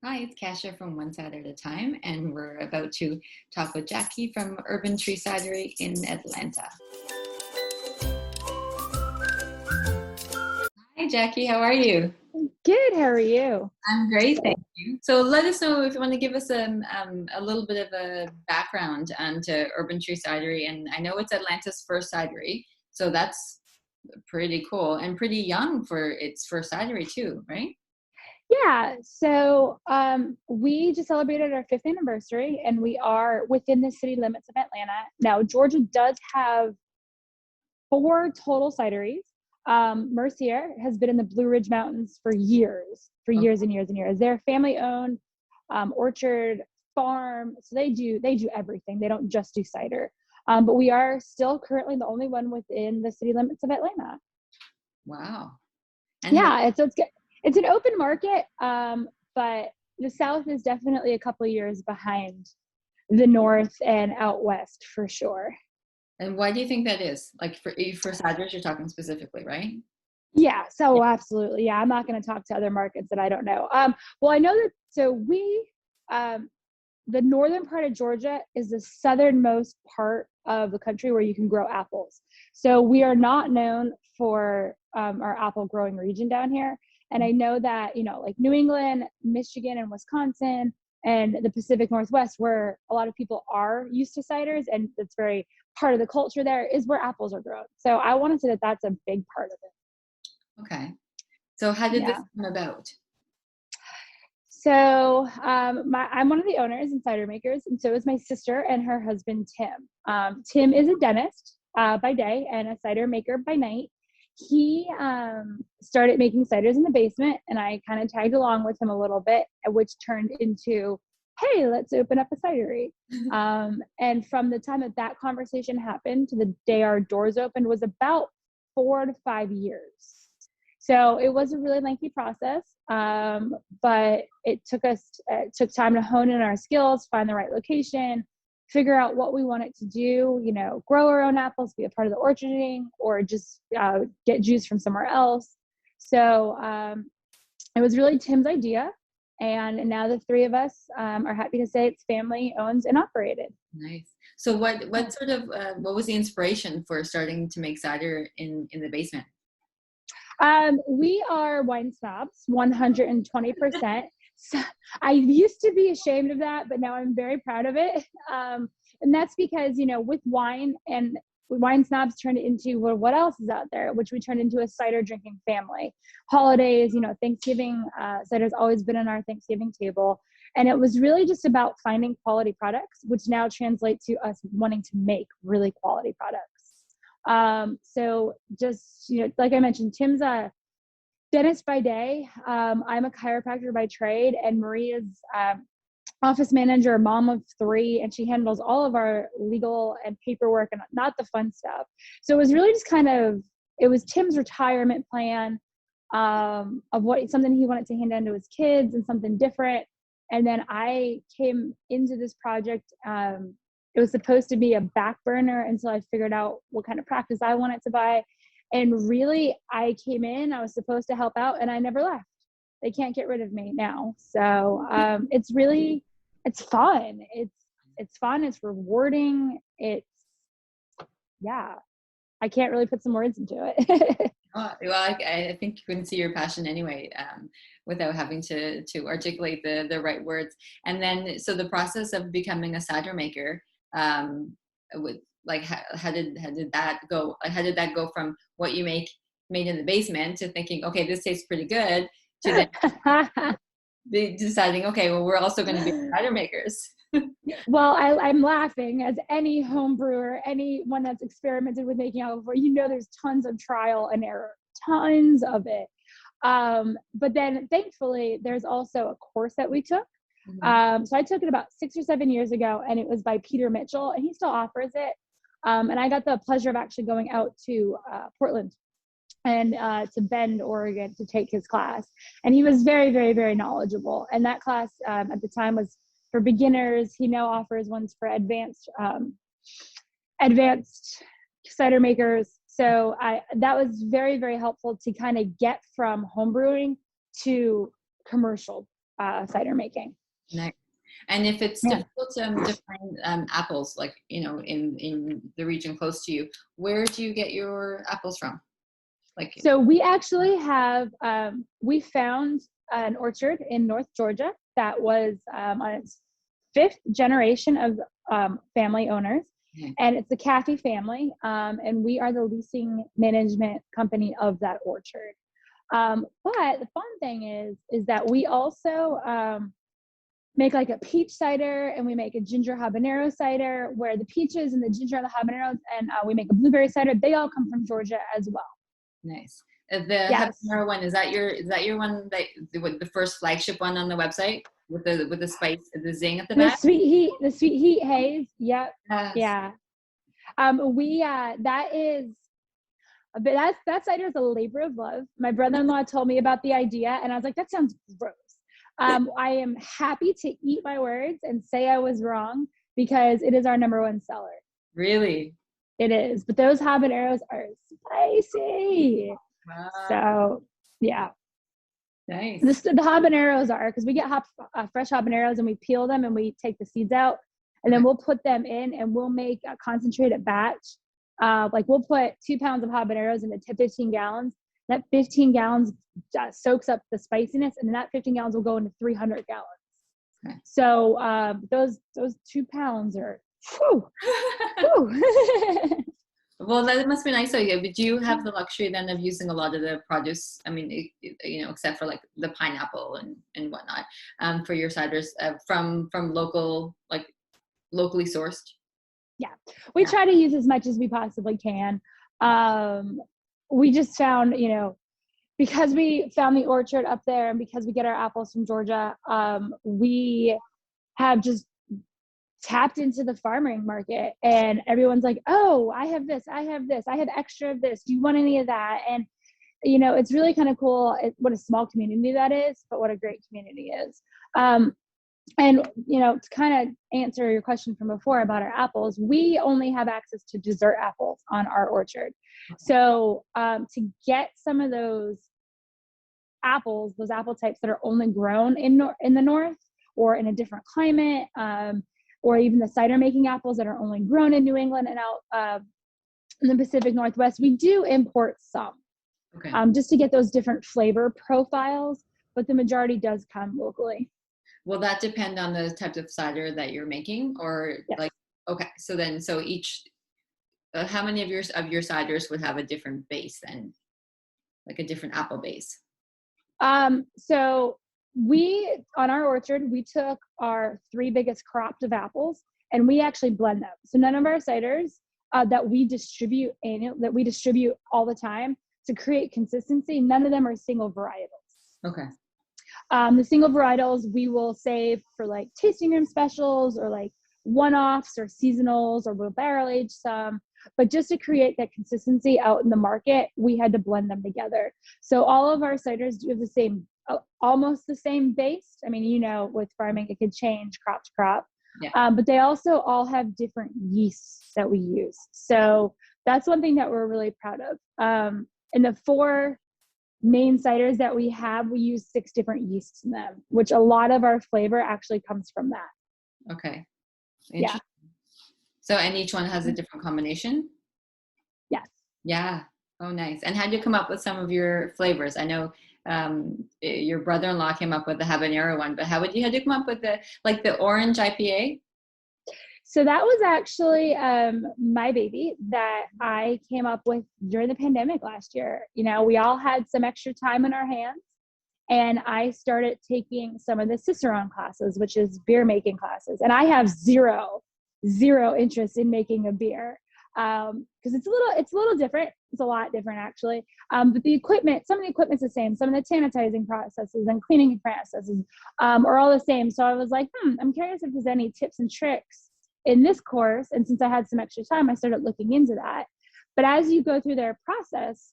Hi, it's Kasia from One Side at a Time, and we're about to talk with Jackie from Urbantree Cidery in Atlanta. Hi, Jackie, how are you? Good. How are you? I'm great, thank you. So let us know if you want to give us a little bit of a background onto Urbantree Cidery, and I know it's Atlanta's first cidery, so that's pretty cool and pretty young for its first cidery too, right? Yeah. We just celebrated our fifth anniversary, and we are within the city limits of Atlanta. Now, Georgia does have four total cideries. Mercier has been in the Blue Ridge Mountains for years and years and years. They're family owned, orchard, farm. So they do everything. They don't just do cider. But we are still currently the only one within the city limits of Atlanta. Wow. And what, Yeah, it's an open market, but the South is definitely a couple of years behind the North and out West for sure. and why do you think that is? Like for cideries, you're talking specifically, right? Yeah, so absolutely. Yeah, I'm not going to talk to other markets that I don't know. Well, I know that um, the northern part of Georgia is the southernmost part of the country where you can grow apples. So we are not known for our apple growing region down here. And I know that, like New England, Michigan, and Wisconsin, and the Pacific Northwest, where a lot of people are used to ciders, and it's very part of the culture there, is where apples are grown. So I want to say that that's a big part of it. Okay. So how did this Yeah. come about? I'm one of the owners and cider makers, and so is my sister and her husband Tim. Tim is a dentist by day and a cider maker by night. He started making ciders in the basement, and I kind of tagged along with him a little bit, which turned into, "Hey, let's open up a cidery." And from the time that conversation happened to the day our doors opened was about 4 to 5 years. So it was a really lengthy process, but it took time to hone in our skills, find the right location, figure out what we wanted to do. Grow our own apples, be a part of the orcharding, or just get juice from somewhere else. So it was really Tim's idea, and now the three of us are happy to say it's family owned and operated. Nice. So what sort of what was the inspiration for starting to make cider in the basement? We are wine snobs, 120%. So I used to be ashamed of that, but now I'm very proud of it. And that's because, with wine snobs turned it into, well, what else is out there, which we turned into a cider drinking family. Holidays, Thanksgiving, cider's always been on our Thanksgiving table. And it was really just about finding quality products, which now translate to us wanting to make really quality products. So just, like I mentioned, Tim's a dentist by day. I'm a chiropractor by trade, and Maria's office manager, mom of three, and she handles all of our legal and paperwork and not the fun stuff. So it was really just it was Tim's retirement plan of something he wanted to hand down to his kids and something different. And then I came into this project. It was supposed to be a back burner until I figured out what kind of practice I wanted to buy. And really, I came in, I was supposed to help out, and I never left. They can't get rid of me now. So it's fun. It's fun. It's rewarding. Yeah, I can't really put some words into it. Well, I think you can see your passion anyway, without having to articulate the right words. And then, so the process of becoming a cider maker, with like how did that go? Like, how did that go from what you made in the basement to thinking, okay, this tastes pretty good, to then deciding, okay, well, we're also going to be cider makers. Well, I'm laughing, as any home brewer, anyone that's experimented with making alcohol before, there's tons of trial and error, tons of it. But then thankfully, there's also a course that we took. So I took it about 6 or 7 years ago, and it was by Peter Mitchell, and he still offers it. And I got the pleasure of actually going out to Portland and to Bend, Oregon, to take his class. And he was very, very, very knowledgeable. And that class at the time was for beginners. He now offers ones for advanced cider makers. So that was very, very helpful to kind of get from home brewing to commercial cider making. Nice. And if it's Yeah. difficult to find apples, like, you know, in the region close to you, where do you get your apples from? Like, So we actually have, we found an orchard in North Georgia that was on its 5th generation of family owners. And it's the Caffey family. And we are the leasing management company of that orchard. But the fun thing is that we also make like a peach cider, and we make a ginger habanero cider, where the peaches and the ginger and the habaneros, and we make a blueberry cider. They all come from Georgia as well. nice. The habanero one, is that your one, that the first flagship one on the website with the spice, the zing at the back? The sweet heat haze. Yep. Yes. Yeah. That cider is a labor of love. My brother-in-law told me about the idea, and I was like, that sounds gross. I am happy to eat my words and say I was wrong, because it is our #1 seller. Really? It is. But those habaneros are spicy. Wow. So, yeah. Nice. The habaneros are, because we get fresh habaneros and we peel them and we take the seeds out, and then we'll put them in and we'll make a concentrated batch. Like we'll put 2 pounds of habaneros into 15 gallons. That 15 gallons soaks up the spiciness, and then that 15 gallons will go into 300 gallons. Okay. So those 2 pounds are, whew, whew. Well, that must be nice. So, yeah, but do you have the luxury then of using a lot of the produce? I mean, you know, except for like the pineapple and whatnot, for your ciders, from local, like locally sourced? Yeah, we try to use as much as we possibly can. We just found, you know, because we found the orchard up there and because we get our apples from Georgia, we have just tapped into the farming market, and everyone's like, oh, I have this, I have extra of this. Do you want any of that? And, you know, it's really kind of cool what a small community that is, but what a great community is. And, you know, to kind of answer your question from before about our apples, we only have access to dessert apples on our orchard. So to get some of those apples, those apple types that are only grown in the north or in a different climate, or even the cider making apples that are only grown in New England and out in the Pacific Northwest, we do import some, just to get those different flavor profiles, but the majority does come locally. Will that depend on the type of cider that you're making, or like, okay, so each, how many of your ciders would have a different base then, like a different apple base? So we, on our orchard, we took our 3 biggest crops of apples and we actually blend them. So none of our ciders that we distribute all the time to create consistency, none of them are single varietals. Okay. The single varietals we will save for like tasting room specials or like one-offs or seasonals, or we'll barrel age some. But just to create that consistency out in the market, we had to blend them together. So all of our ciders do have the same, almost the same base. I mean, you know, with farming, it could change crop to crop. Yeah. But they also all have different yeasts that we use. So that's one thing that we're really proud of. In the 4 main ciders that we have, we use 6 different yeasts in them, which a lot of our flavor actually comes from that. Okay. Yeah. So, and each one has a different combination? Yes. Yeah. Oh, nice. And how did you come up with some of your flavors? I know your brother-in-law came up with the habanero one, but how did you come up with the orange IPA? So that was actually my baby that I came up with during the pandemic last year. You know, we all had some extra time in our hands, and I started taking some of the Cicerone classes, which is beer making classes. And I have zero interest in making a beer because it's a little different. It's a lot different actually. But the equipment, some of the equipment's the same. Some of the sanitizing processes and cleaning processes are all the same. So I was like, I'm curious if there's any tips and tricks in this course. And since I had some extra time, I started looking into that. But as you go through their process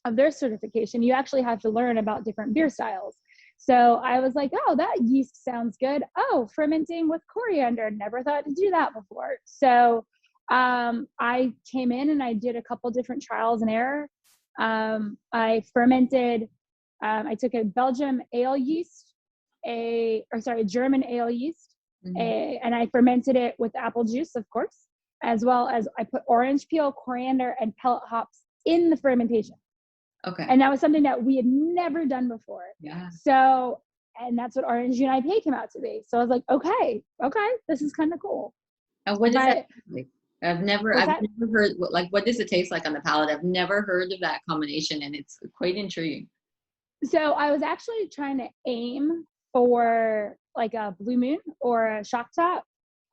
of their certification, you actually have to learn about different beer styles. So I was like, oh, that yeast sounds good. Oh, fermenting with coriander. Never thought to do that before. So I came in and I did a couple different trials and error. I fermented, I took a Belgium ale yeast a German ale yeast, Mm-hmm. and I fermented it with apple juice, of course, as well as I put orange peel, coriander, and pellet hops in the fermentation. Okay. And that was something that we had never done before. Yeah. So, and that's what Orange Uni IPA came out to be. So I was like, okay, this is kind of cool. And what does that But taste like? I've never what's that? heard what does it taste like on the palate? I've never heard of that combination, and it's quite intriguing. So I was actually trying to aim for like a Blue Moon or a Shock Top,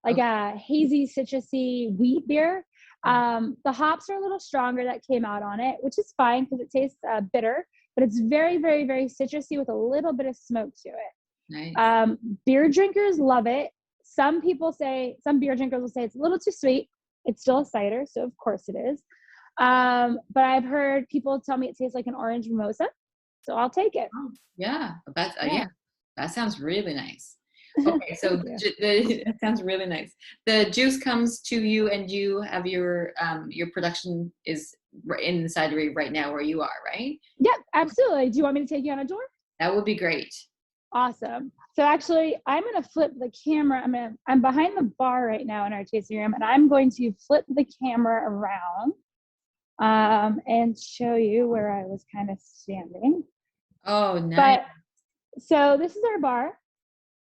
like Okay. a hazy citrusy wheat beer. The hops are a little stronger that came out on it, which is fine because it tastes bitter, but it's very, very, very citrusy with a little bit of smoke to it. Nice. Beer drinkers love it. Some beer drinkers will say it's a little too sweet. It's still a cider, so of course it is. But I've heard people tell me it tastes like an orange mimosa, so I'll take it. Oh, yeah. That's Yeah. that sounds really nice. Okay, so Thank you. that sounds really nice. The juice comes to you, and you have your production is in the cidery right now where you are, right? Yep, absolutely. Do you want me to take you on a tour? That would be great. Awesome. So actually, I'm going to flip the camera. I'm behind the bar right now in our tasting room, and I'm going to flip the camera around and show you where I was kind of standing. Oh, nice. But so this is our bar.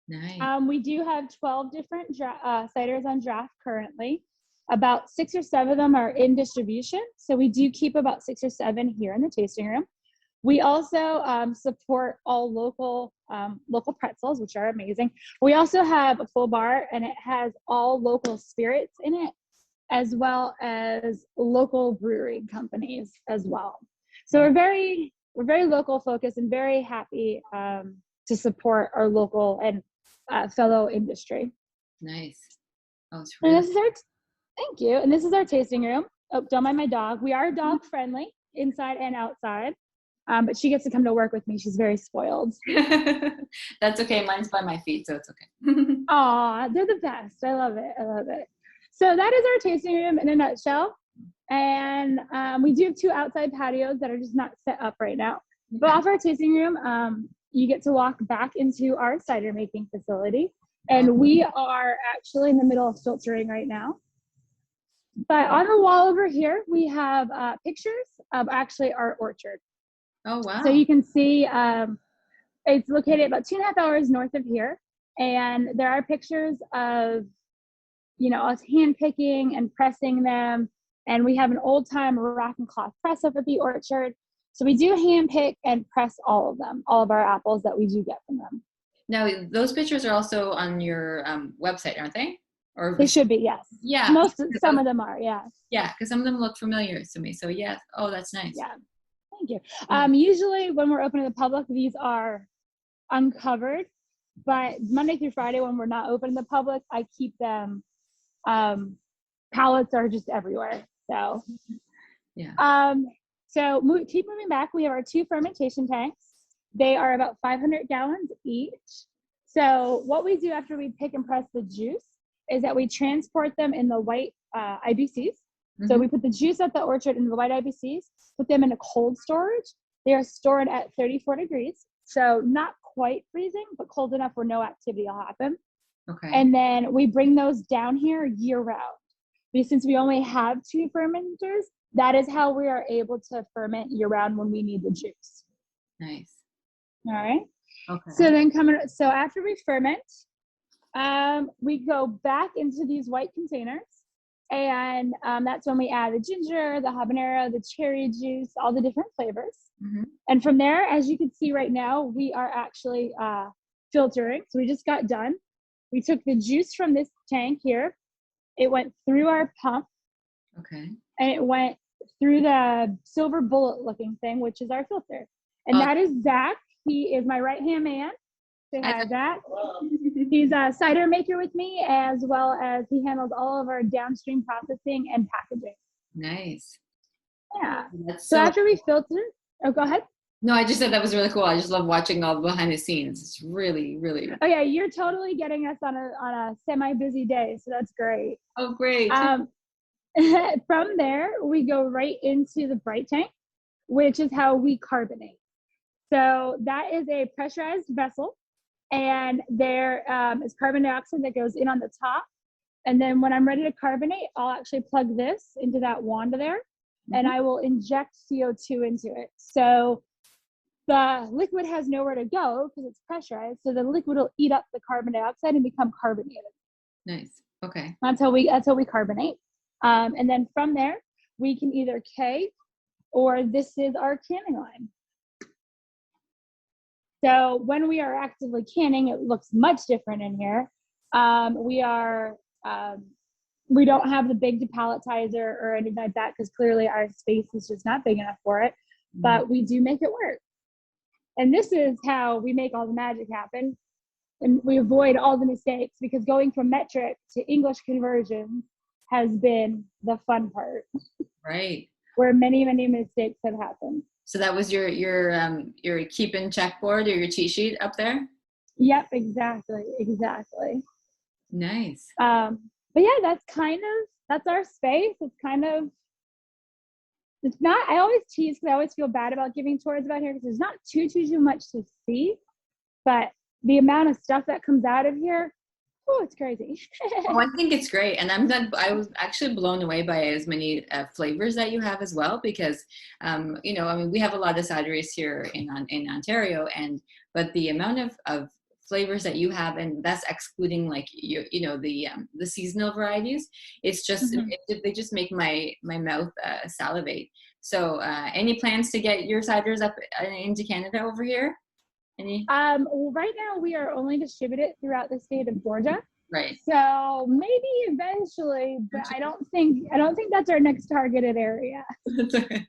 Nice. We do have 12 different ciders on draft currently. About 6 or 7 of them are in distribution. So we do keep about 6 or 7 here in the tasting room. We also support all local pretzels, which are amazing. We also have a full bar, and it has all local spirits in it, as well as local brewery companies as well. So we're very local focused and very happy to support our local and fellow industry. Nice. Oh, it's really. Thank you. And this is our tasting room. Oh, don't mind my dog. We are dog friendly inside and outside. But she gets to come to work with me. She's very spoiled. That's okay. Mine's by my feet, so it's okay. Aw, they're the best. I love it. So that is our tasting room in a nutshell. And we do have 2 outside patios that are just not set up right now. But off our tasting room, you get to walk back into our cider making facility. And we are actually in the middle of filtering right now. But on the wall over here, we have pictures of actually our orchard. Oh, wow. So you can see it's located about 2.5 hours north of here. And there are pictures of, us hand picking and pressing them. And we have an old time rock and cloth press up at the orchard. So we do hand pick and press all of our apples that we do get from them. Now, those pictures are also on your website, aren't they? Or they should be, yes. Yeah. Some of them are, yes. Yeah, because some of them look familiar to me. So yes. Oh, that's nice. Yeah. Thank you. Usually when we're open to the public, these are uncovered, but Monday through Friday when we're not open to the public, I keep them. Pallets are just everywhere. So, yeah. Keep moving back. We have our 2 fermentation tanks. They are about 500 gallons each. So what we do after we pick and press the juice is that we transport them in the white IBCs. Mm-hmm. So we put the juice at the orchard into the white IBCs, put them into cold storage. They are stored at 34 degrees. So not quite freezing, but cold enough where no activity will happen. Okay. And then we bring those down here year round. Because since we only have 2 fermenters, that is how we are able to ferment year round when we need the juice. Nice. All right. Okay. So after we ferment, we go back into these white containers, and that's when we add the ginger, the habanero, the cherry juice, all the different flavors. Mm-hmm. And from there, as you can see right now, we are actually filtering. So we just got done. We took the juice from this tank here. It went through our pump. Okay. And it went through the silver bullet looking thing, which is our filter. And that is Zach. He is my right-hand man. Say hi, Zach. He's a cider maker with me, as well as he handles all of our downstream processing and packaging. Nice. Yeah. So after we filter, go ahead. No, I just said that was really cool. I just love watching all the behind the scenes. It's really, really. Oh yeah, you're totally getting us on a semi-busy day, so that's great. Oh, great. From there, we go right into the bright tank, which is how we carbonate. So that is a pressurized vessel and there is carbon dioxide that goes in on the top. And then when I'm ready to carbonate, I'll actually plug this into that wand there, and I will inject CO2 into it. So the liquid has nowhere to go because it's pressurized. So the liquid will eat up the carbon dioxide and become carbonated. Nice. Okay. That's how we carbonate. And then from there, we can either keg, or this is our canning line. So when we are actively canning, it looks much different in here. We don't have the big depalletizer or anything like that because clearly our space is just not big enough for it, but we do make it work. And this is how we make all the magic happen. And we avoid all the mistakes, because going from metric to English conversion has been the fun part. Right. Where many, many mistakes have happened. So that was your keep in check board or your cheat sheet up there? Yep, exactly. Nice. But yeah, that's our space. It's not, I always tease because I always feel bad about giving tours about here because there's not too much to see, but the amount of stuff that comes out of here, oh, it's crazy. Oh, I think it's great. And I was actually blown away by as many flavors that you have as well, because, we have a lot of cideries here in Ontario, but the amount of flavors that you have, and that's excluding like the seasonal varieties, it's just they just make my mouth salivate. So any plans to get your ciders up into Canada over here? Any? Well, right now we are only distributed throughout the state of Georgia. Right. So maybe eventually, but I don't think that's our next targeted area. But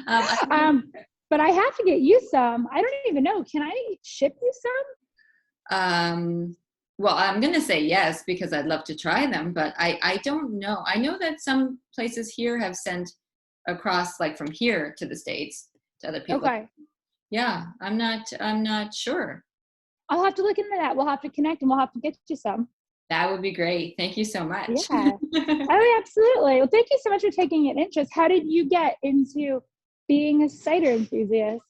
I have to get you some. I don't even know. Can I ship you some? Well, I'm going to say yes, because I'd love to try them, but I don't know. I know that some places here have sent across, like from here to the States to other people. Okay. Yeah, I'm not sure. I'll have to look into that. We'll have to connect and we'll have to get you some. That would be great. Thank you so much. Yeah. Oh, absolutely. Well, thank you so much for taking an interest. How did you get into being a cider enthusiast?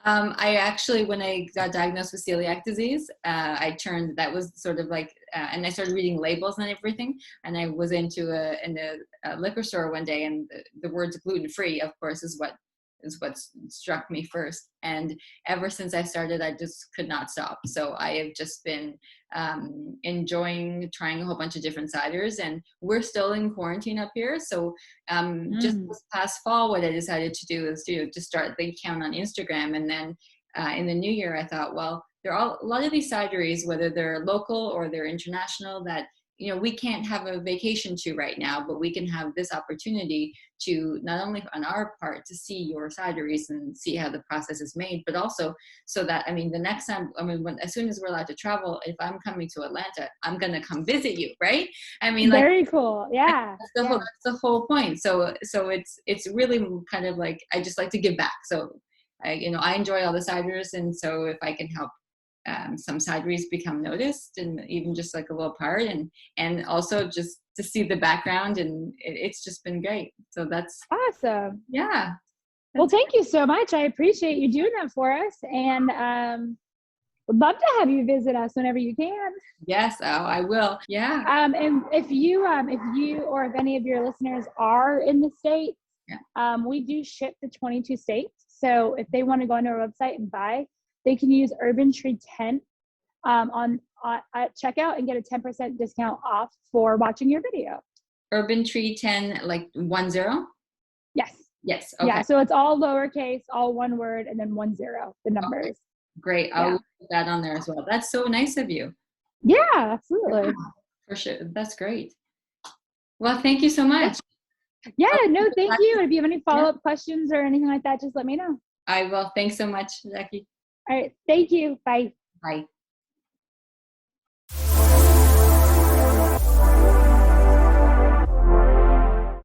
I actually, when I got diagnosed with celiac disease, that was sort of like, and I started reading labels and everything. And I was in a liquor store one day, and the words gluten-free, of course, is what struck me first. And ever since I started, I just could not stop. So I have just been enjoying trying a whole bunch of different ciders, and we're still in quarantine up here. So just this past fall, what I decided to do is to just start the account on Instagram. And then in the new year, I thought, well, there are a lot of these cideries, whether they're local or they're international, that we can't have a vacation to right now, but we can have this opportunity to not only on our part to see your cideries and see how the process is made, but also so that, the next time, as soon as we're allowed to travel, if I'm coming to Atlanta, I'm going to come visit you, right? Very cool. Yeah. That's the whole point. So it's really kind of like, I just like to give back. So I enjoy all the ciders. And so if I can help some cideries become noticed, and even just like a little part, and also just to see the background, and it's just been great. So that's awesome. Yeah. Well, thank you so much. I appreciate you doing that for us, and would love to have you visit us whenever you can. Yes, I will. Yeah. And if you or if any of your listeners are in the States, we do ship to 22 states. So if they want to go on our website and buy, they can use Urbantree 10 at checkout and get a 10% discount off for watching your video. Urbantree 10, like 10? Yes. Yes. Okay. Yeah. So it's all lowercase, all one word, and then 10, the numbers. Okay. Great. I'll put that on there as well. That's so nice of you. Yeah, absolutely. Yeah, for sure. That's great. Well, thank you so much. Yeah, no, thank you. If you have any follow-up questions or anything like that, just let me know. I will. Thanks so much, Jackie. All right. Thank you. Bye. Bye.